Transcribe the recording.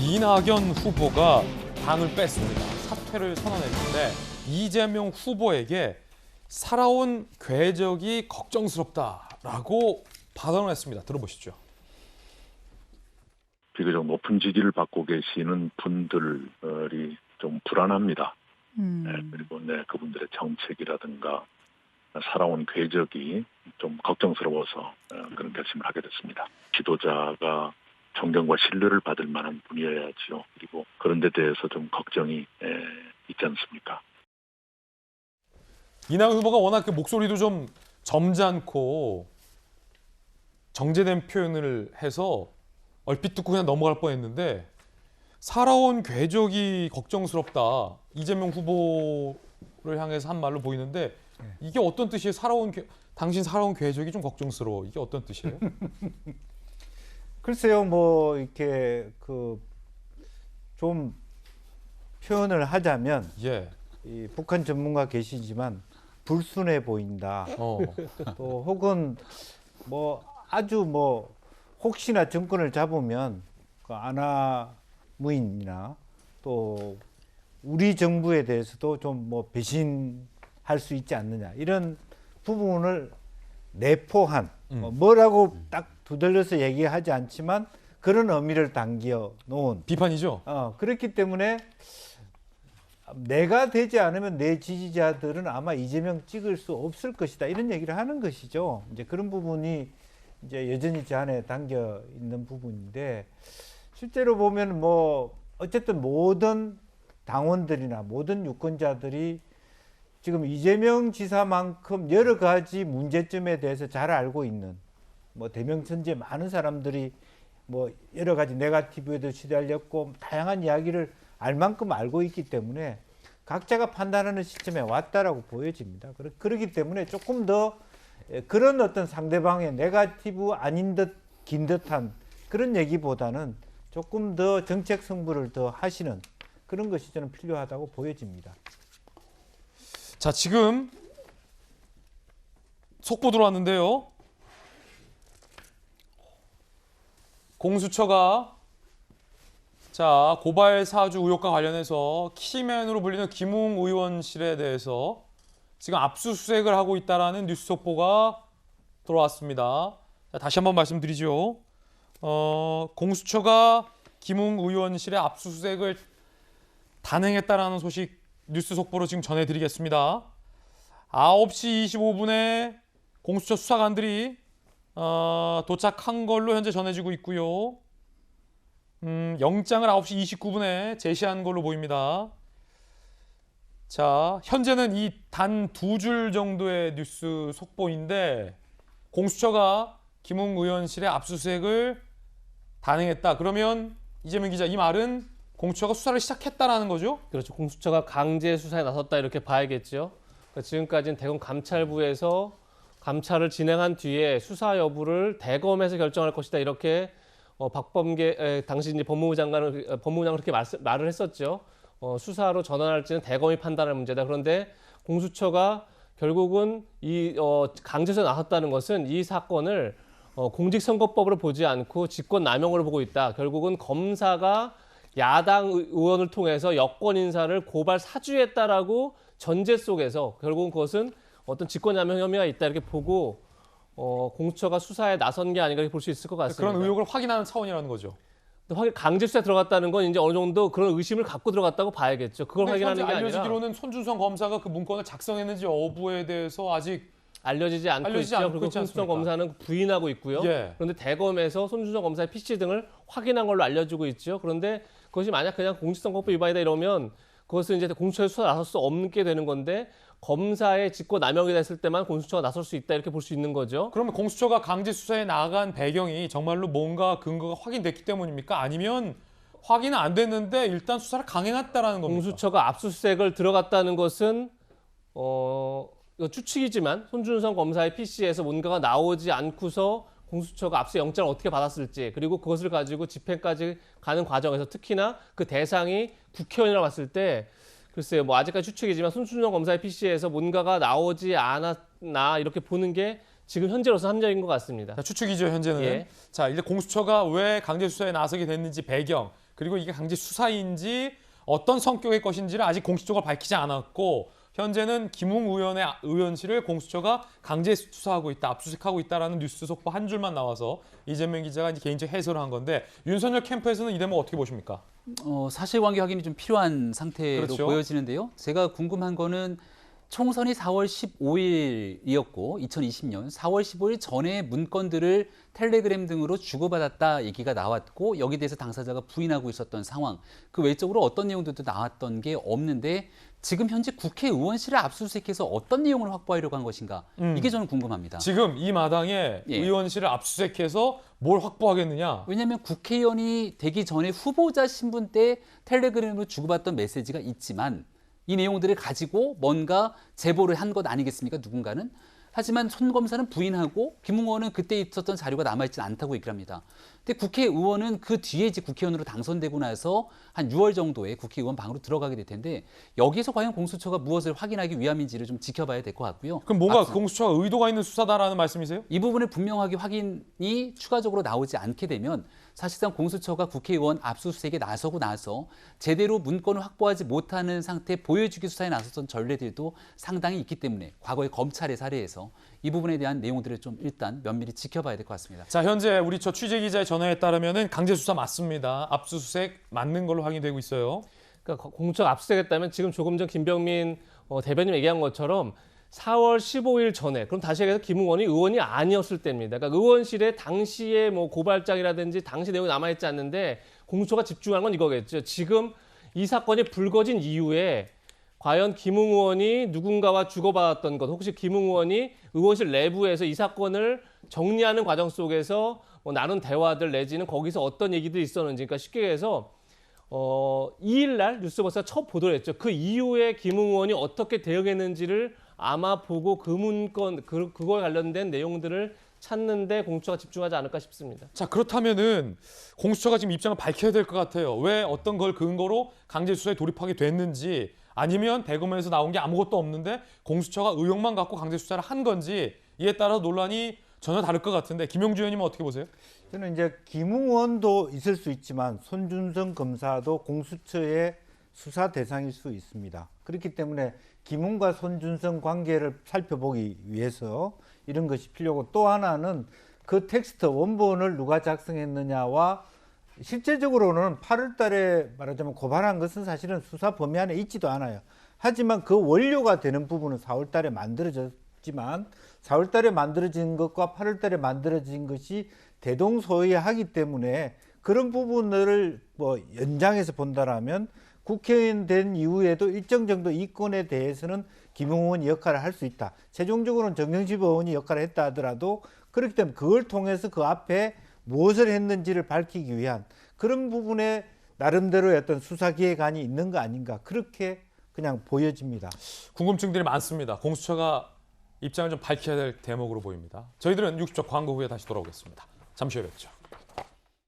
이낙연 후보가 당을 뺐습니다. 사퇴를 선언했는데 이재명 후보에게 살아온 궤적이 걱정스럽다라고 발언을 했습니다. 들어보시죠. 비교적 높은 지지를 받고 계시는 분들이 좀 불안합니다. 그리고 그분들의 정책이라든가 살아온 궤적이 좀 걱정스러워서 그런 결심을 하게 됐습니다. 지도자가 존경과 신뢰를 받을 만한 분이어야지요. 그리고 그런 데 대해서 좀 걱정이 있지 않습니까? 이낙연 후보가 워낙 그 목소리도 좀 점잖고 정제된 표현을 해서 얼핏 듣고 그냥 넘어갈 뻔했는데 살아온 궤적이 걱정스럽다. 이재명 후보를 향해서 한 말로 보이는데 이게 어떤 뜻이에요? 당신 살아온 궤적이 좀 걱정스러워. 이게 어떤 뜻이에요? 글쎄요, 뭐 이렇게 좀 표현을 하자면 예. 이 북한 전문가 계시지만 불순해 보인다. 또 혹은 뭐 아주 뭐 혹시나 정권을 잡으면 그 아나무인이나 또 우리 정부에 대해서도 좀 뭐 배신할 수 있지 않느냐 이런 부분을 내포한 뭐라고 딱 두들려서 얘기하지 않지만 그런 의미를 담겨 놓은 비판이죠. 그렇기 때문에 내가 되지 않으면 내 지지자들은 아마 이재명 찍을 수 없을 것이다 이런 얘기를 하는 것이죠. 이제 그런 부분이 이제 여전히 제 안에 담겨 있는 부분인데 실제로 보면 뭐 어쨌든 모든 당원들이나 모든 유권자들이 지금 이재명 지사만큼 여러 가지 문제점에 대해서 잘 알고 있는 뭐 대명천지에 많은 사람들이 뭐 여러 가지 네거티브에도 시달렸고 다양한 이야기를 알 만큼 알고 있기 때문에 각자가 판단하는 시점에 왔다라고 보여집니다. 그렇기 때문에 조금 더 그런 어떤 상대방의 네거티브 아닌 듯 긴 듯한 그런 얘기보다는 조금 더 정책 승부를 더 하시는 그런 것이 저는 필요하다고 보여집니다. 자, 지금 속보 들어왔는데요. 공수처가 고발 사주 의혹과 관련해서 키맨으로 불리는 김웅 의원실에 대해서 지금 압수수색을 하고 있다라는 뉴스 속보가 들어왔습니다. 자, 다시 한번 말씀드리죠. 공수처가 김웅 의원실의 압수수색을 단행했다라는 소식 뉴스 속보로 지금 전해드리겠습니다. 9시 25분에 공수처 수사관들이 도착한 걸로 현재 전해지고 있고요. 영장을 9시 29분에 제시한 걸로 보입니다. 자, 현재는 이 단 2줄 정도의 뉴스 속보인데 공수처가 김웅 의원실의 압수수색을 단행했다. 그러면 이재명 기자, 이 말은 공수처가 수사를 시작했다라는 거죠? 그렇죠. 공수처가 강제 수사에 나섰다 이렇게 봐야겠죠. 그러니까 지금까지는 대검 감찰부에서 감찰을 진행한 뒤에 수사 여부를 대검에서 결정할 것이다 이렇게 박범계 당시 이제 법무부 장관은 그렇게 말을 했었죠. 수사로 전환할지는 대검이 판단할 문제다. 그런데 공수처가 결국은 이 강제수사에 나섰다는 것은 이 사건을 공직선거법으로 보지 않고 직권남용으로 보고 있다. 결국은 검사가 야당 의원을 통해서 여권 인사를 고발 사주했다라고 전제 속에서 결국은 그것은 어떤 직권남용 혐의가 있다 이렇게 보고 공수처가 수사에 나선 게 아닌가 볼 수 있을 것 같습니다. 그런 의혹을 확인하는 차원이라는 거죠. 강제 수사에 들어갔다는 건 이제 어느 정도 그런 의심을 갖고 들어갔다고 봐야겠죠. 그걸 확인하는 게 아니라 알려지기로는 손준성 검사가 그 문건을 작성했는지 여부에 대해서 아직 알려지지 않고 있죠. 그리고 손준성 검사는 부인하고 있고요. 예. 그런데 대검에서 손준성 검사의 PC 등을 확인한 걸로 알려지고 있죠. 그런데 그것이 만약 그냥 공직선거법 위반이다 이러면 그것은 이제 공수처에 수사 나설 수 없게 되는 건데 검사의 직권남용이 됐을 때만 공수처가 나설 수 있다 이렇게 볼 수 있는 거죠. 그러면 공수처가 강제 수사에 나간 배경이 정말로 뭔가 근거가 확인됐기 때문입니까? 아니면 확인은 안 됐는데 일단 수사를 강행했다라는 겁니까? 공수처가 압수수색을 들어갔다는 것은 이거 추측이지만 손준성 검사의 PC에서 뭔가가 나오지 않고서 공수처가 압수 영장을 어떻게 받았을지 그리고 그것을 가지고 집행까지 가는 과정에서 특히나 그 대상이 국회의원이라고 봤을 때 글쎄요, 뭐 아직까지 추측이지만 손준성 검사의 PC에서 뭔가가 나오지 않았나 이렇게 보는 게 지금 현재로서 합리적인 것 같습니다. 자, 추측이죠, 현재는. 예. 자, 이제 공수처가 왜 강제 수사에 나서게 됐는지 배경, 그리고 이게 강제 수사인지 어떤 성격의 것인지를 아직 공식적으로 밝히지 않았고 현재는 김웅 의원의 의원실을 공수처가 강제 수사하고 있다, 압수수색하고 있다라는 뉴스 속보 한 줄만 나와서 이재명 기자가 이제 개인적 해설을 한 건데 윤석열 캠프에서는 이 대목 어떻게 보십니까? 사실관계 확인이 좀 필요한 상태로 그렇죠. 보여지는데요. 제가 궁금한 거는 총선이 4월 15일이었고 2020년 4월 15일 전에 문건들을 텔레그램 등으로 주고받았다 얘기가 나왔고 여기에 대해서 당사자가 부인하고 있었던 상황. 그 외적으로 어떤 내용들도 나왔던 게 없는데 지금 현재 국회의원실을 압수수색해서 어떤 내용을 확보하려고 한 것인가. 이게 저는 궁금합니다. 지금 이 마당에 예. 의원실을 압수수색해서 뭘 확보하겠느냐? 왜냐하면 국회의원이 되기 전에 후보자 신분 때 텔레그램으로 주고받던 메시지가 있지만 이 내용들을 가지고 뭔가 제보를 한 것 아니겠습니까? 누군가는. 하지만 손 검사는 부인하고 김웅 의원은 그때 있었던 자료가 남아있지 않다고 얘기를 합니다. 근데 국회의원은 그 뒤에 이제 국회의원으로 당선되고 나서 한 6월 정도에 국회의원 방으로 들어가게 될 텐데 여기서 과연 공수처가 무엇을 확인하기 위함인지를 좀 지켜봐야 될 것 같고요. 그럼 뭔가 공수처가 의도가 있는 수사다라는 말씀이세요? 이 부분을 분명하게 확인이 추가적으로 나오지 않게 되면 사실상 공수처가 국회의원 압수수색에 나서고 나서 제대로 문건을 확보하지 못하는 상태 보여주기 수사에 나섰던 전례들도 상당히 있기 때문에 과거의 검찰의 사례에서 이 부분에 대한 내용들을 좀 일단 면밀히 지켜봐야 될 것 같습니다. 자, 현재 우리 저 취재 기자의 전화에 따르면은 강제 수사 맞습니다. 압수수색 맞는 걸로 확인되고 있어요. 그러니까 공수처가 압수수색했다면 지금 조금 전 김병민 대변인 얘기한 것처럼 4월 15일 전에 그럼 다시 얘기해서 김웅 의원이 아니었을 때입니다. 그러니까 의원실에 당시에 뭐 고발장이라든지 당시 내용이 남아있지 않는데 공수처가 집중한 건 이거겠죠. 지금 이 사건이 불거진 이후에 과연 김웅 의원이 누군가와 주고받았던 것, 혹시 김웅 의원이 의원실 내부에서 이 사건을 정리하는 과정 속에서 뭐 나눈 대화들 내지는 거기서 어떤 얘기들이 있었는지, 그러니까 쉽게 해서 2일 날 뉴스버스가 첫 보도를 했죠. 그 이후에 김웅 의원이 어떻게 대응했는지를 아마 보고 그 문건, 그거에 관련된 내용들을 찾는데 공수처가 집중하지 않을까 싶습니다. 자, 그렇다면은 공수처가 지금 입장을 밝혀야 될 것 같아요. 왜 어떤 걸 근거로 강제 수사에 돌입하게 됐는지 아니면 대검에서 나온 게 아무것도 없는데 공수처가 의혹만 갖고 강제 수사를 한 건지 이에 따라 논란이 전혀 다를 것 같은데 김용주 의원님은 어떻게 보세요? 저는 이제 김웅 의원도 있을 수 있지만 손준성 검사도 공수처의 수사 대상일 수 있습니다. 그렇기 때문에 김웅과 손준성 관계를 살펴보기 위해서 이런 것이 필요하고 또 하나는 그 텍스트 원본을 누가 작성했느냐와 실제적으로는 8월 달에 말하자면 고발한 것은 사실은 수사 범위 안에 있지도 않아요. 하지만 그 원료가 되는 부분은 4월 달에 만들어졌지만 4월 달에 만들어진 것과 8월 달에 만들어진 것이 대동소이하기 때문에 그런 부분을 뭐 연장해서 본다라면 국회의원 된 이후에도 일정 정도 이 건에 대해서는 김웅 의원이 역할을 할 수 있다. 최종적으로는 정경심 의원이 역할을 했다 하더라도 그렇기 때문에 그걸 통해서 그 앞에 무엇을 했는지를 밝히기 위한 그런 부분에 나름대로의 어떤 수사 기획안이 있는 거 아닌가 그렇게 그냥 보여집니다. 궁금증들이 많습니다. 공수처가 입장을 좀 밝혀야 될 대목으로 보입니다. 저희들은 60초 광고 후에 다시 돌아오겠습니다. 잠시 후에 뵙죠.